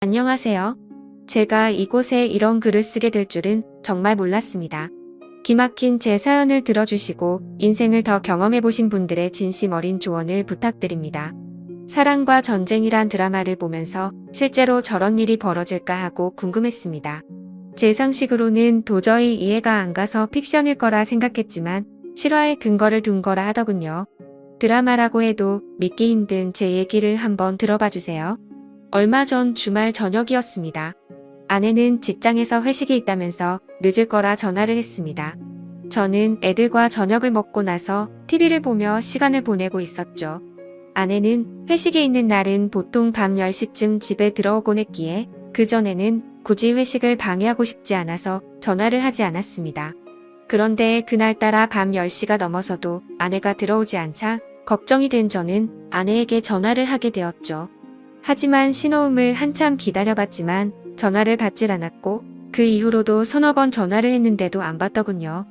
안녕하세요. 제가 이곳에 이런 글을 쓰게 될 줄은 정말 몰랐습니다. 기막힌 제 사연을 들어주시고 인생을 더 경험해보신 분들의 진심 어린 조언을 부탁드립니다. 사랑과 전쟁이란 드라마를 보면서 실제로 저런 일이 벌어질까 하고 궁금했습니다. 제 상식으로는 도저히 이해가 안 가서 픽션일 거라 생각했지만 실화에 근거를 둔 거라 하더군요. 드라마라고 해도 믿기 힘든 제 얘기를 한번 들어봐 주세요. 얼마 전 주말 저녁이었습니다. 아내는 직장에서 회식이 있다면서 늦을 거라 전화를 했습니다. 저는 애들과 저녁을 먹고 나서 TV를 보며 시간을 보내고 있었죠. 아내는 회식이 있는 날은 보통 밤 10시쯤 집에 들어오곤 했기에 그전에는 굳이 회식을 방해하고 싶지 않아서 전화를 하지 않았습니다. 그런데 그날따라 밤 10시가 넘어서도 아내가 들어오지 않자 걱정이 된 저는 아내에게 전화를 하게 되었죠. 하지만 신호음을 한참 기다려봤지만 전화를 받질 않았고 그 이후로도 서너 번 전화를 했는데도 안 받더군요.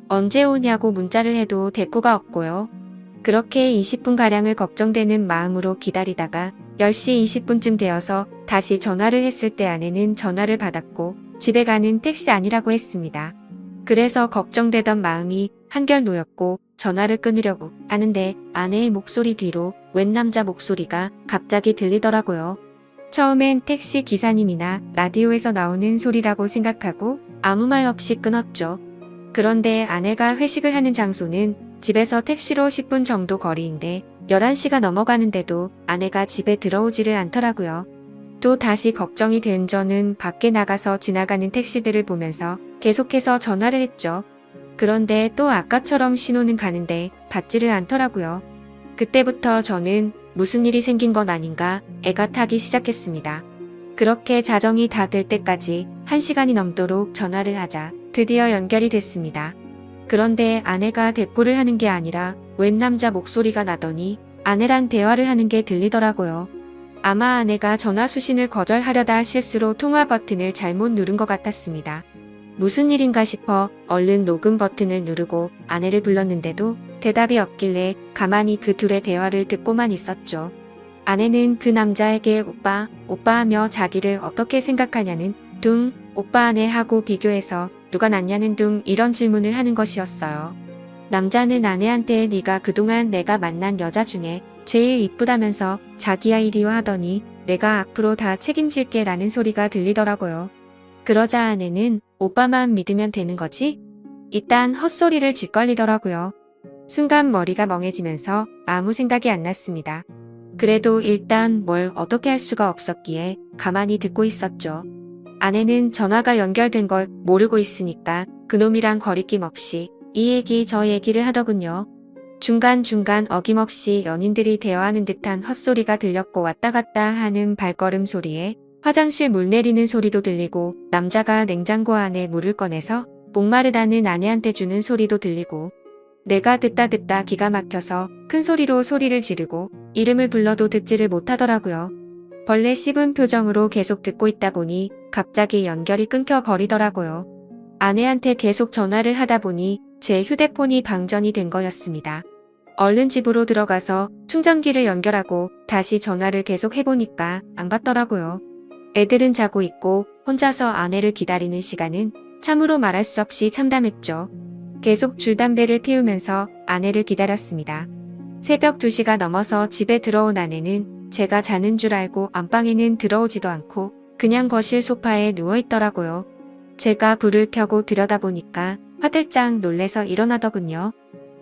언제 오냐고 문자를 해도 대꾸가 없고요. 그렇게 20분가량을 걱정되는 마음으로 기다리다가 10시 20분쯤 되어서 다시 전화를 했을 때 아내는 전화를 받았고 집에 가는 택시 아니라고 했습니다. 그래서 걱정되던 마음이 한결 놓였고 전화를 끊으려고 하는데 아내의 목소리 뒤로 웬 남자 목소리가 갑자기 들리더라고요. 처음엔 택시 기사님이나 라디오에서 나오는 소리라고 생각하고 아무 말 없이 끊었죠. 그런데 아내가 회식을 하는 장소는 집에서 택시로 10분 정도 거리인데 11시가 넘어가는데도 아내가 집에 들어오지를 않더라고요. 또 다시 걱정이 된 저는 밖에 나가서 지나가는 택시들을 보면서 계속해서 전화를 했죠. 그런데 또 아까처럼 신호는 가는데 받지를 않더라고요. 그때부터 저는 무슨 일이 생긴 건 아닌가 애가 타기 시작했습니다. 그렇게 자정이 다 될 때까지 1시간이 넘도록 전화를 하자 드디어 연결이 됐습니다. 그런데 아내가 대꾸를 하는 게 아니라 웬 남자 목소리가 나더니 아내랑 대화를 하는 게 들리더라고요. 아마 아내가 전화 수신을 거절하려다 실수로 통화 버튼을 잘못 누른 것 같았습니다. 무슨 일인가 싶어 얼른 녹음 버튼을 누르고 아내를 불렀는데도 대답이 없길래 가만히 그 둘의 대화를 듣고만 있었죠. 아내는 그 남자에게 오빠, 오빠 하며 자기를 어떻게 생각하냐는 둥, 오빠 아내하고 비교해서 누가 낫냐는 둥 이런 질문을 하는 것이었어요. 남자는 아내한테 네가 그동안 내가 만난 여자 중에 제일 이쁘다면서 자기야 이리 와 하더니 내가 앞으로 다 책임질게 라는 소리가 들리더라고요. 그러자 아내는 오빠만 믿으면 되는 거지? 일단 헛소리를 짓걸리더라고요. 순간 머리가 멍해지면서 아무 생각이 안 났습니다. 그래도 일단 뭘 어떻게 할 수가 없었기에 가만히 듣고 있었죠. 아내는 전화가 연결된 걸 모르고 있으니까 그놈이랑 거리낌 없이 이 얘기 저 얘기를 하더군요. 중간중간 어김없이 연인들이 대화하는 듯한 헛소리가 들렸고 왔다 갔다 하는 발걸음 소리에 화장실 물 내리는 소리도 들리고 남자가 냉장고 안에 물을 꺼내서 목마르다는 아내한테 주는 소리도 들리고 내가 듣다 기가 막혀서 큰 소리로 소리를 지르고 이름을 불러도 듣지를 못하더라고요. 벌레 씹은 표정으로 계속 듣고 있다 보니 갑자기 연결이 끊겨 버리더라고요. 아내한테 계속 전화를 하다 보니 제 휴대폰이 방전이 된 거였습니다. 얼른 집으로 들어가서 충전기를 연결하고 다시 전화를 계속 해보니까 안 받더라고요. 애들은 자고 있고 혼자서 아내를 기다리는 시간은 참으로 말할 수 없이 참담했죠. 계속 줄담배를 피우면서 아내를 기다렸습니다. 새벽 2시가 넘어서 집에 들어온 아내는 제가 자는 줄 알고 안방에는 들어오지도 않고 그냥 거실 소파에 누워있더라고요. 제가 불을 켜고 들여다보니까 화들짝 놀래서 일어나더군요.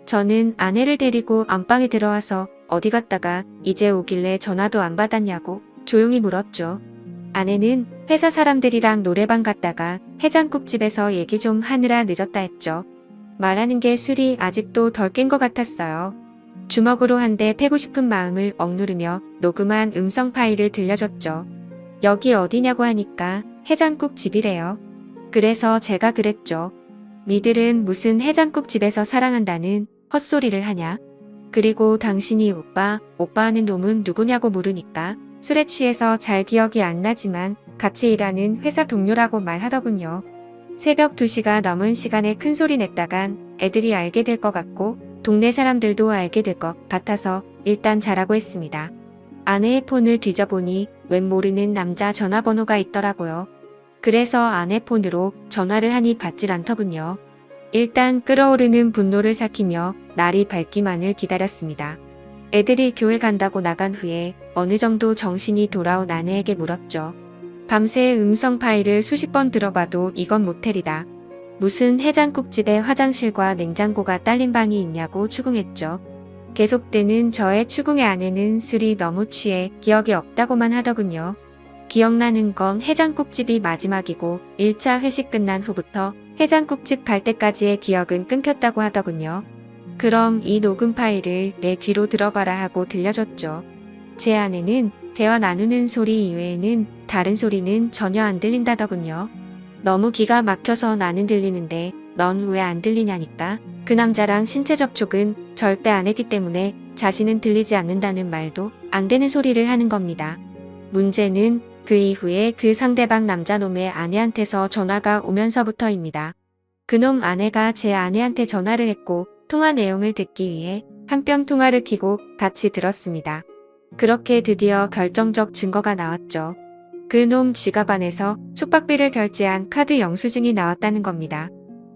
저는 아내를 데리고 안방에 들어와서 어디 갔다가 이제 오길래 전화도 안 받았냐고 조용히 물었죠. 아내는 회사 사람들이랑 노래방 갔다가 해장국집에서 얘기 좀 하느라 늦었다 했죠. 말하는 게 술이 아직도 덜 깬 것 같았어요. 주먹으로 한 대 패고 싶은 마음을 억누르며 녹음한 음성 파일을 들려줬죠. 여기 어디냐고 하니까 해장국집이래요. 그래서 제가 그랬죠. 니들은 무슨 해장국집에서 사랑한다는 헛소리를 하냐? 그리고 당신이 오빠 하는 놈은 누구냐고 물으니까 술에 취해서 잘 기억이 안 나지만 같이 일하는 회사 동료라고 말하더군요. 새벽 2시가 넘은 시간에 큰 소리 냈다간 애들이 알게 될 것 같고 동네 사람들도 알게 될 것 같아서 일단 자라고 했습니다. 아내의 폰을 뒤져보니 웬 모르는 남자 전화번호가 있더라고요. 그래서 아내 폰으로 전화를 하니 받질 않더군요. 일단 끓어오르는 분노를 삭히며 날이 밝기만을 기다렸습니다. 애들이 교회 간다고 나간 후에 어느 정도 정신이 돌아온 아내에게 물었죠. 밤새 음성 파일을 수십 번 들어봐도 이건 모텔이다. 무슨 해장국집에 화장실과 냉장고가 딸린 방이 있냐고 추궁했죠. 계속되는 저의 추궁의 아내는 술이 너무 취해 기억이 없다고만 하더군요. 기억나는 건 해장국집이 마지막이고 1차 회식 끝난 후부터 해장국집 갈 때까지의 기억은 끊겼다고 하더군요. 그럼 이 녹음 파일을 내 귀로 들어봐라 하고 들려줬죠. 제 아내는 대화 나누는 소리 이외에는 다른 소리는 전혀 안 들린다더군요. 너무 기가 막혀서 나는 들리는데 넌 왜 안 들리냐니까. 그 남자랑 신체 접촉은 절대 안 했기 때문에 자신은 들리지 않는다는 말도 안 되는 소리를 하는 겁니다. 문제는 그 이후에 그 상대방 남자놈의 아내한테서 전화가 오면서부터입니다. 그놈 아내가 제 아내한테 전화를 했고 통화 내용을 듣기 위해 한 뼘 통화를 켜고 같이 들었습니다. 그렇게 드디어 결정적 증거가 나왔죠. 그놈 지갑 안에서 숙박비를 결제한 카드 영수증이 나왔다는 겁니다.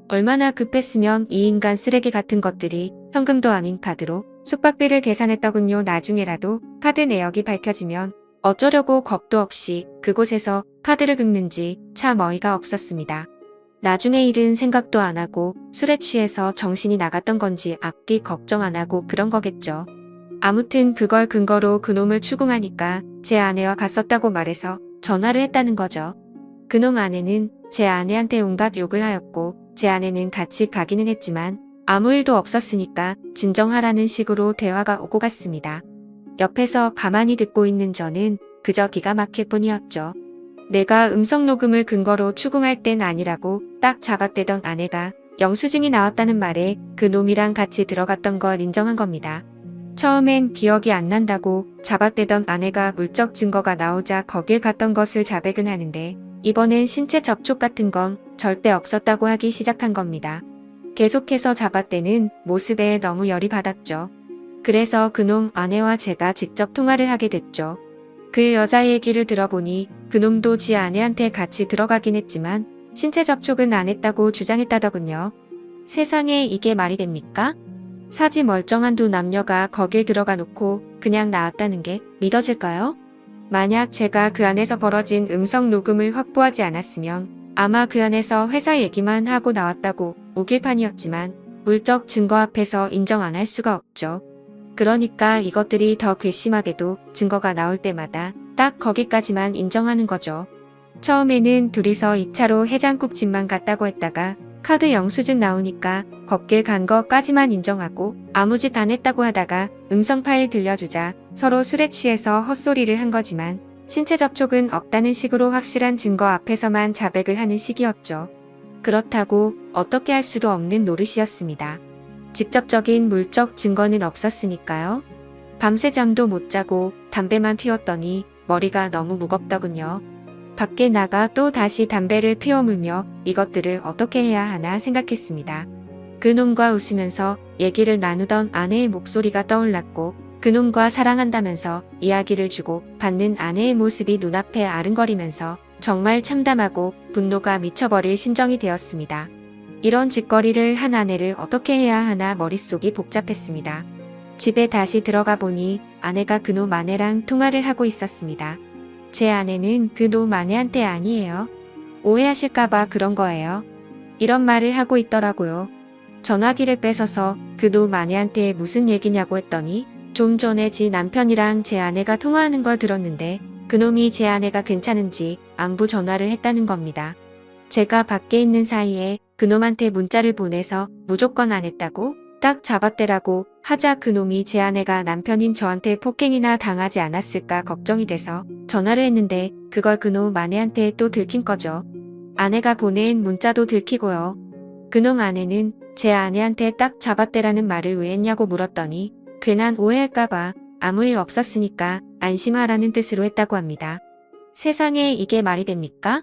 얼마나 급했으면 이 인간 쓰레기 같은 것들이 현금도 아닌 카드로 숙박비를 계산했더군요. 나중에라도 카드 내역이 밝혀지면 어쩌려고 겁도 없이 그곳에서 카드를 긁는지 참 어이가 없었습니다. 나중에 일은 생각도 안 하고 술에 취해서 정신이 나갔던 건지 앞뒤 걱정 안 하고 그런 거겠죠. 아무튼 그걸 근거로 그놈을 추궁하니까 제 아내와 갔었다고 말해서 전화를 했다는 거죠. 그놈 아내는 제 아내한테 온갖 욕을 하였고 제 아내는 같이 가기는 했지만 아무 일도 없었으니까 진정하라는 식으로 대화가 오고 갔습니다. 옆에서 가만히 듣고 있는 저는 그저 기가 막힐 뿐이었죠. 내가 음성 녹음을 근거로 추궁할 땐 아니라고 딱 잡아떼던 아내가 영수증이 나왔다는 말에 그 놈이랑 같이 들어갔던 걸 인정한 겁니다. 처음엔 기억이 안 난다고 잡아떼던 아내가 물적 증거가 나오자 거길 갔던 것을 자백은 하는데 이번엔 신체 접촉 같은 건 절대 없었다고 하기 시작한 겁니다. 계속해서 잡아떼는 모습에 너무 열이 받았죠. 그래서 그놈 아내와 제가 직접 통화를 하게 됐죠. 그 여자 얘기를 들어보니 그놈도 지 아내한테 같이 들어가긴 했지만 신체 접촉은 안 했다고 주장했다더군요. 세상에 이게 말이 됩니까? 사지 멀쩡한 두 남녀가 거길 들어가 놓고 그냥 나왔다는 게 믿어질까요? 만약 제가 그 안에서 벌어진 음성 녹음을 확보하지 않았으면 아마 그 안에서 회사 얘기만 하고 나왔다고 우길 판이었지만 물적 증거 앞에서 인정 안 할 수가 없죠. 그러니까 이것들이 더 괘씸하게도 증거가 나올 때마다 딱 거기까지만 인정하는 거죠. 처음에는 둘이서 2차로 해장국집만 갔다고 했다가 카드 영수증 나오니까 걷길 간 거까지만 인정하고 아무 짓 안 했다고 하다가 음성 파일 들려주자 서로 술에 취해서 헛소리를 한 거지만 신체 접촉은 없다는 식으로 확실한 증거 앞에서만 자백을 하는 식이었죠. 그렇다고 어떻게 할 수도 없는 노릇이었습니다. 직접적인 물적 증거는 없었으니까요. 밤새 잠도 못 자고 담배만 피웠더니 머리가 너무 무겁더군요. 밖에 나가 또 다시 담배를 피워 물며 이것들을 어떻게 해야 하나 생각했습니다. 그놈과 웃으면서 얘기를 나누던 아내의 목소리가 떠올랐고 그놈과 사랑한다면서 이야기를 주고 받는 아내의 모습이 눈앞에 아른거리면서 정말 참담하고 분노가 미쳐버릴 심정이 되었습니다. 이런 짓거리를 한 아내를 어떻게 해야 하나 머릿속이 복잡했습니다. 집에 다시 들어가 보니 아내가 그놈 아내랑 통화를 하고 있었습니다. 제 아내는 그놈 아내한테 아니에요. 오해하실까봐 그런 거예요. 이런 말을 하고 있더라고요. 전화기를 뺏어서 그놈 아내한테 무슨 얘기냐고 했더니 좀 전에 지 남편이랑 제 아내가 통화하는 걸 들었는데 그놈이 제 아내가 괜찮은지 안부 전화를 했다는 겁니다. 제가 밖에 있는 사이에 그놈한테 문자를 보내서 무조건 안 했다고 딱 잡아떼라고 하자 그놈이 제 아내가 남편인 저한테 폭행이나 당하지 않았을까 걱정이 돼서 전화를 했는데 그걸 그놈 아내한테 또 들킨 거죠. 아내가 보낸 문자도 들키고요. 그놈 아내는 제 아내한테 딱 잡아떼라는 말을 왜 했냐고 물었더니 괜한 오해할까봐 아무 일 없었으니까 안심하라는 뜻으로 했다고 합니다. 세상에 이게 말이 됩니까?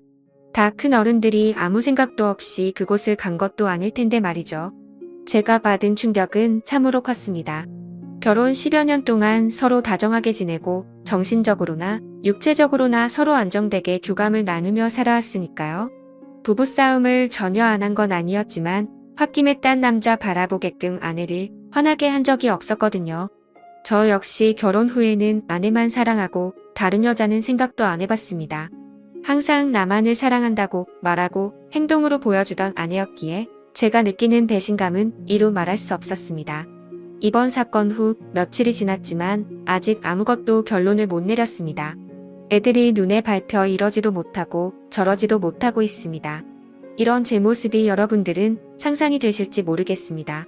다 큰 어른들이 아무 생각도 없이 그곳을 간 것도 아닐 텐데 말이죠. 제가 받은 충격은 참으로 컸습니다. 결혼 10여 년 동안 서로 다정하게 지내고 정신적으로나 육체적으로나 서로 안정되게 교감을 나누며 살아왔으니까요. 부부싸움을 전혀 안 한 건 아니었지만 홧김에 딴 남자 바라보게끔 아내를 화나게 한 적이 없었거든요. 저 역시 결혼 후에는 아내만 사랑하고 다른 여자는 생각도 안 해봤습니다. 항상 나만을 사랑한다고 말하고 행동으로 보여주던 아내였기에 제가 느끼는 배신감은 이루 말할 수 없었습니다. 이번 사건 후 며칠이 지났지만 아직 아무것도 결론을 못 내렸습니다. 애들이 눈에 밟혀 이러지도 못하고 저러지도 못하고 있습니다. 이런 제 모습이 여러분들은 상상이 되실지 모르겠습니다.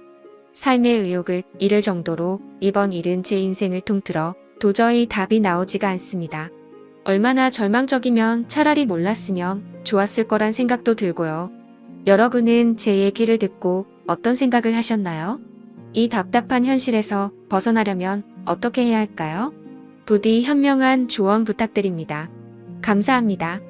삶의 의욕을 잃을 정도로 이번 일은 제 인생을 통틀어 도저히 답이 나오지가 않습니다. 얼마나 절망적이면 차라리 몰랐으면 좋았을 거란 생각도 들고요. 여러분은 제 얘기를 듣고 어떤 생각을 하셨나요? 이 답답한 현실에서 벗어나려면 어떻게 해야 할까요? 부디 현명한 조언 부탁드립니다. 감사합니다.